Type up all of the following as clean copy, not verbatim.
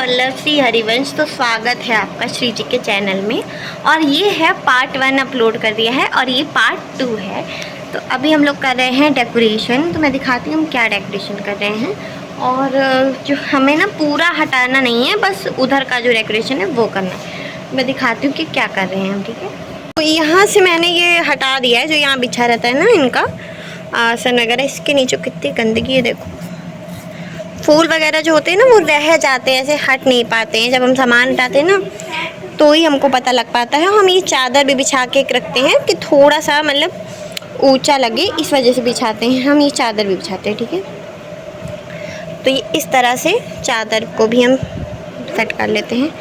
वल्लभ श्री हरिवंश। तो स्वागत है आपका श्री जी के चैनल में। और ये है पार्ट 1 अपलोड कर दिया है और ये पार्ट 2 है। तो अभी हम लोग कर रहे हैं डेकोरेशन। तो मैं दिखाती हूँ हम क्या डेकोरेशन कर रहे हैं। और जो हमें ना पूरा हटाना नहीं है, बस उधर का जो डेकोरेशन है वो करना है। मैं दिखाती हूँ कि क्या कर रहे हैं हम, ठीक है। तो यहाँ से मैंने ये हटा दिया है जो यहाँ बिछा रहता है ना इनका आसन वगैरह। इसके नीचे कितनी गंदगी है, देखो। फूल वगैरह जो होते हैं ना वो रह जाते हैं, ऐसे हट नहीं पाते हैं। जब हम सामान हटाते हैं ना तो ही हमको पता लग पाता है। हम ये चादर भी बिछा के रखते हैं कि थोड़ा सा मतलब ऊंचा लगे, इस वजह से बिछाते हैं हम। ये चादर भी बिछाते हैं, ठीक है। तो ये इस तरह से चादर को भी हम सेट कर लेते हैं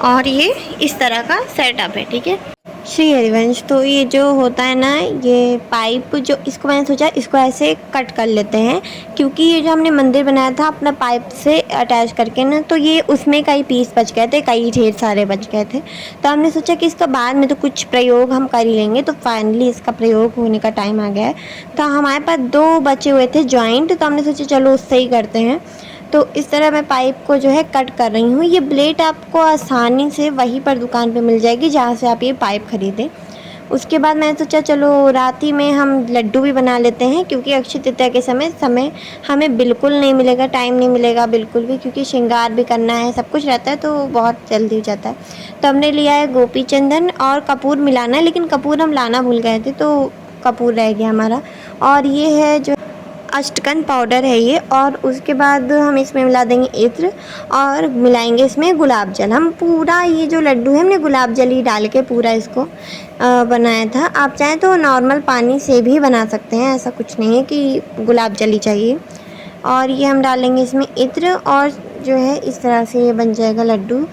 और ये इस तरह का सेटअप है, ठीक है। श्री हरिवंश। तो ये जो होता है ना, ये पाइप जो, इसको मैंने सोचा इसको ऐसे कट कर लेते हैं, क्योंकि ये जो हमने मंदिर बनाया था अपना पाइप से अटैच करके ना, तो ये उसमें कई पीस बच गए थे, कई ढेर सारे बच गए थे। तो हमने सोचा कि इसका बाद में तो कुछ प्रयोग हम कर ही लेंगे। तो फाइनली इसका प्रयोग होने का टाइम आ गया है। तो हमारे पास 2 बचे हुए थे जॉइंट, तो हमने सोचा चलो उससे ही करते हैं। तो इस तरह मैं पाइप को जो है कट कर रही हूँ। ये ब्लेड आपको आसानी से वहीं पर दुकान पे मिल जाएगी जहाँ से आप ये पाइप ख़रीदें। उसके बाद मैंने सोचा चलो रात ही में हम लड्डू भी बना लेते हैं, क्योंकि अक्षय तृतीया के समय हमें बिल्कुल नहीं मिलेगा, टाइम नहीं मिलेगा बिल्कुल भी, क्योंकि श्रृंगार भी करना है, सब कुछ रहता है, तो बहुत जल्दी हो जाता है। तो हमने लिया है गोपी चंदन और कपूर मिलाना है, लेकिन कपूर हम लाना भूल गए थे तो कपूर रह गया हमारा। और ये है जो अष्टगंध पाउडर है ये। और उसके बाद हम इसमें मिला देंगे इत्र और मिलाएंगे इसमें गुलाब जल। हम पूरा ये जो लड्डू है हमने गुलाब जल ही डाल के पूरा इसको बनाया था। आप चाहें तो नॉर्मल पानी से भी बना सकते हैं, ऐसा कुछ नहीं है कि गुलाब जल ही चाहिए। और ये हम डालेंगे इसमें इत्र और जो है इस तरह से ये बन जाएगा लड्डू।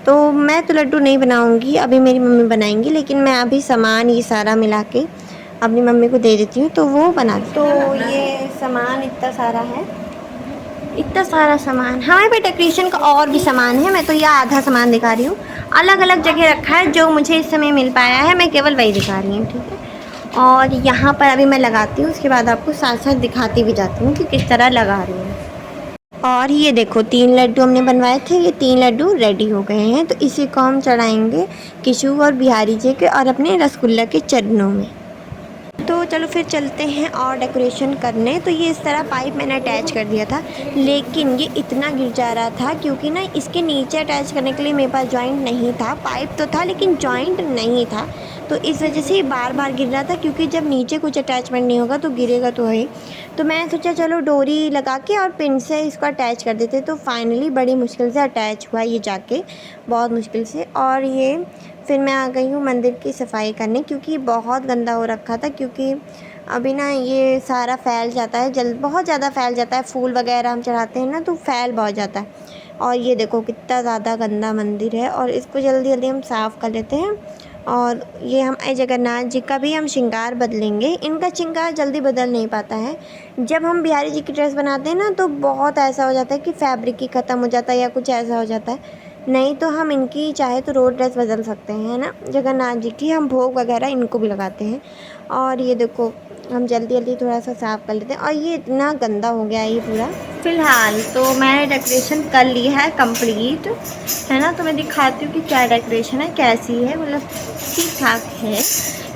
तो मैं तो लड्डू नहीं बनाऊँगी, अभी मेरी मम्मी बनाएंगी, लेकिन मैं अभी सामान ये सारा मिला के अपनी मम्मी को दे देती हूँ तो वो बना। तो ये सामान इतना सारा है, इतना सारा सामान। हमारे पे डेकोरेशन का और भी सामान है, मैं तो यह आधा सामान दिखा रही हूँ। अलग अलग जगह रखा है, जो मुझे इस समय मिल पाया है मैं केवल वही दिखा रही हूँ, ठीक है। और यहाँ पर अभी मैं लगाती हूँ, उसके बाद आपको साथ साथ दिखाती भी जाती हूँ कि किस तरह लगा रही हूँ। और ये देखो 3 लड्डू हमने बनवाए थे, ये 3 लड्डू रेडी हो गए हैं। तो इसी को हम चढ़ाएँगे किशु और बिहारी जी के और अपने रसगुल्ला के चरणों में। तो चलो फिर चलते हैं और डेकोरेशन करने। तो ये इस तरह पाइप मैंने अटैच कर दिया था, लेकिन ये इतना गिर जा रहा था क्योंकि ना इसके नीचे अटैच करने के लिए मेरे पास जॉइंट नहीं था। पाइप तो था लेकिन जॉइंट नहीं था, तो इस वजह से ये बार बार गिर रहा था, क्योंकि जब नीचे कुछ अटैचमेंट नहीं होगा तो गिरेगा तो है। तो मैंने सोचा चलो डोरी लगा के और पिन से इसको अटैच कर देते। तो फाइनली बड़ी मुश्किल से अटैच हुआ ये जाके, बहुत मुश्किल से। और ये फिर मैं आ गई हूँ मंदिर की सफाई करने, क्योंकि बहुत गंदा हो रखा था। क्योंकि अभी ना ये सारा फैल जाता है, बहुत ज़्यादा फैल जाता है। फूल वगैरह हम चढ़ाते हैं ना तो फैल बहुत जाता है। और ये देखो कितना ज़्यादा गंदा मंदिर है, और इसको जल्दी जल्दी हम साफ़ कर लेते हैं। और ये हम जगन्नाथ जी का भी हम श्रृंगार बदलेंगे। इनका श्रृंगार जल्दी बदल नहीं पाता है। जब हम बिहारी जी की ड्रेस बनाते हैं ना तो बहुत ऐसा हो जाता है कि फैब्रिक ही ख़त्म हो जाता है या कुछ ऐसा हो जाता है। नहीं तो हम इनकी चाहे तो रोड ड्रेस बदल सकते हैं, है ना। जगन्नाथ जी की हम भोग वगैरह इनको भी लगाते हैं। और ये देखो हम जल्दी जल्दी थोड़ा सा साफ़ कर लेते हैं। और ये इतना गंदा हो गया है ये पूरा। फ़िलहाल तो मैंने डेकोरेशन कर ली है कंप्लीट, है ना। तो मैं दिखाती हूँ कि क्या डेकोरेशन है, कैसी है, मतलब ठीक ठाक है।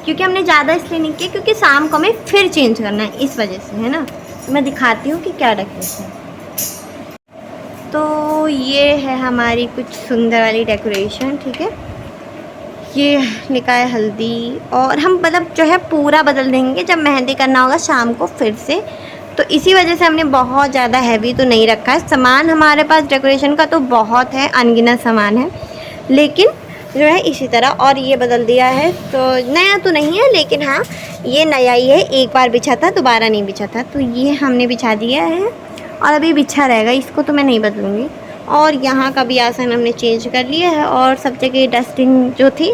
क्योंकि हमने ज़्यादा इसलिए नहीं किया क्योंकि शाम को हमें फिर चेंज करना है, इस वजह से, है ना। तो मैं दिखाती हूँ कि क्या डेकोरेशन है। तो ये है हमारी कुछ सुंदर वाली डेकोरेशन, ठीक है। ये लिखा है हल्दी, और हम मतलब जो है पूरा बदल देंगे जब मेहंदी करना होगा शाम को फिर से। तो इसी वजह से हमने बहुत ज़्यादा हैवी तो नहीं रखा है सामान। हमारे पास डेकोरेशन का तो बहुत है, अनगिनत सामान है, लेकिन जो है इसी तरह। और ये बदल दिया है, तो नया तो नहीं है लेकिन हाँ ये नया ही है। एक बार बिछा था, दोबारा नहीं बिछा था, तो ये हमने बिछा दिया है और अभी बिछा रहेगा, इसको तो मैं नहीं बदलूँगी। और यहाँ का भी आसन हमने चेंज कर लिया है, और सब जगह डस्टिंग जो थी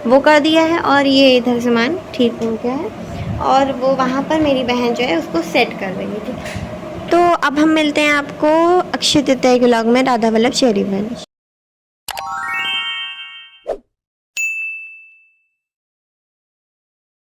वो कर दिया है। और ये इधर सामान ठीक हो गया है, और वो वहाँ पर मेरी बहन जो है उसको सेट कर रही थी। तो अब हम मिलते हैं आपको अक्षय तृतीया के व्लॉग में। राधा वल्लभ श्री हरिवंश।